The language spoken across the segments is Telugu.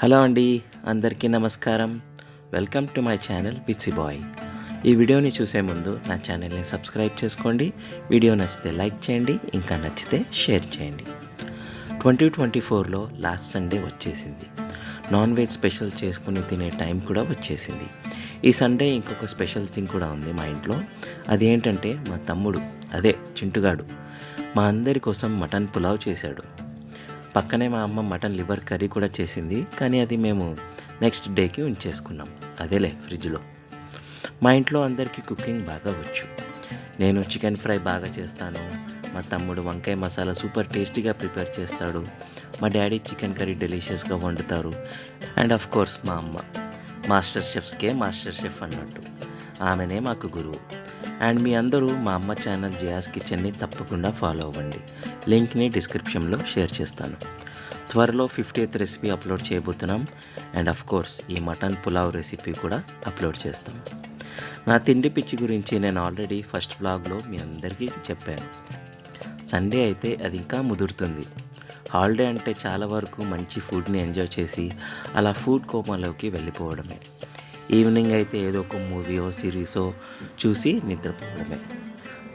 హలో అండి, అందరికీ నమస్కారం. వెల్కమ్ టు మై ఛానల్ పిచ్చి బాయ్. ఈ వీడియోని చూసే ముందు నా ఛానల్ని సబ్స్క్రైబ్ చేసుకోండి. వీడియో నచ్చితే లైక్ చేయండి, ఇంకా నచ్చితే షేర్ చేయండి. 2024లో లాస్ట్ సండే వచ్చేసింది. నాన్ వెజ్ స్పెషల్ చేసుకుని తినే టైం కూడా వచ్చేసింది. ఈ సండే ఇంకొక స్పెషల్ థింగ్ కూడా ఉంది మా ఇంట్లో. అదేంటంటే మా తమ్ముడు, అదే చింటుగాడు, మా అందరి కోసం మటన్ పులావ్ చేశాడు. పక్కనే మా అమ్మ మటన్ లివర్ కర్రీ కూడా చేసింది, కానీ అది మేము నెక్స్ట్ డేకి ఉంచేసుకున్నాం, అదేలే ఫ్రిడ్జ్లో. మా ఇంట్లో అందరికీ కుకింగ్ బాగా వచ్చు. నేను చికెన్ ఫ్రై బాగా చేస్తాను, మా తమ్ముడు వంకాయ మసాలా సూపర్ టేస్టీగా ప్రిపేర్ చేస్తాడు, మా డాడీ చికెన్ కర్రీ డెలిషియస్గా వండుతారు, అండ్ ఆఫ్ కోర్స్ మా అమ్మ మాస్టర్ షెఫ్స్కే మాస్టర్ షెఫ్ అన్నట్టు, ఆమెనే మాకు గురువు. అండ్ మీ అందరూ మా అమ్మ ఛానల్ జియాస్ కిచెన్ని తప్పకుండా ఫాలో అవ్వండి. లింక్ని డిస్క్రిప్షన్లో షేర్ చేస్తాను. త్వరలో 50th రెసిపీ అప్లోడ్ చేయబోతున్నాం, అండ్ ఆఫ్ కోర్స్ ఈ మటన్ పులావ్ రెసిపీ కూడా అప్లోడ్ చేస్తాం. నా తిండి పిచ్చి గురించి నేను ఆల్రెడీ ఫస్ట్ వ్లాగ్లో మీ అందరికీ చెప్పాను. సండే అయితే అది ఇంకా ముదురుతుంది. హాలిడే అంటే చాలా వరకు మంచి ఫుడ్ని ఎంజాయ్ చేసి అలా ఫుడ్ కోమాలోకి వెళ్ళిపోవడమే. ఈవినింగ్ అయితే ఏదో ఒక మూవీయో సిరీసో చూసి నిద్రపోవడమే.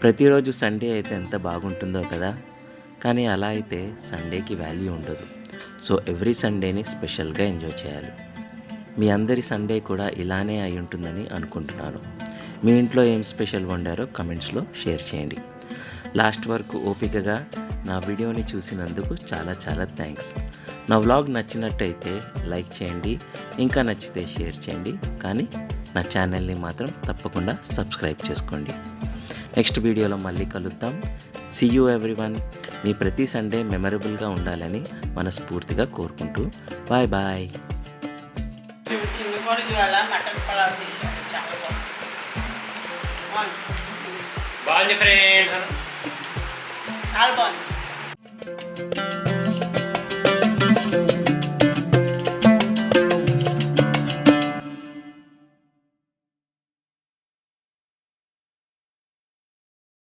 ప్రతిరోజు సండే అయితే ఎంత బాగుంటుందో కదా, కానీ అలా అయితే సండేకి వాల్యూ ఉండదు. సో ఎవ్రీ సండేని స్పెషల్గా ఎంజాయ్ చేయాలి. మీ అందరి సండే కూడా ఇలానే అయి ఉంటుందని అనుకుంటున్నాను. మీ ఇంట్లో ఏం స్పెషల్ వండారో కమెంట్స్లో షేర్ చేయండి. లాస్ట్ వరకు ఓపికగా నా వీడియోని చూసినందుకు చాలా చాలా థ్యాంక్స్. నా వ్లాగ్ నచ్చినట్టయితే లైక్ చేయండి, ఇంకా నచ్చితే షేర్ చేయండి, కానీ నా ఛానల్ని మాత్రం తప్పకుండా సబ్స్క్రైబ్ చేసుకోండి. నెక్స్ట్ వీడియోలో మళ్ళీ కలుద్దాం. See you everyone. మీ ప్రతి సండే మెమరబుల్గా ఉండాలని మనస్ఫూర్తిగా కోరుకుంటూ బాయ్ బాయ్. బాగుంది ఫ్రెండ్స్, చాలా బాగుంది.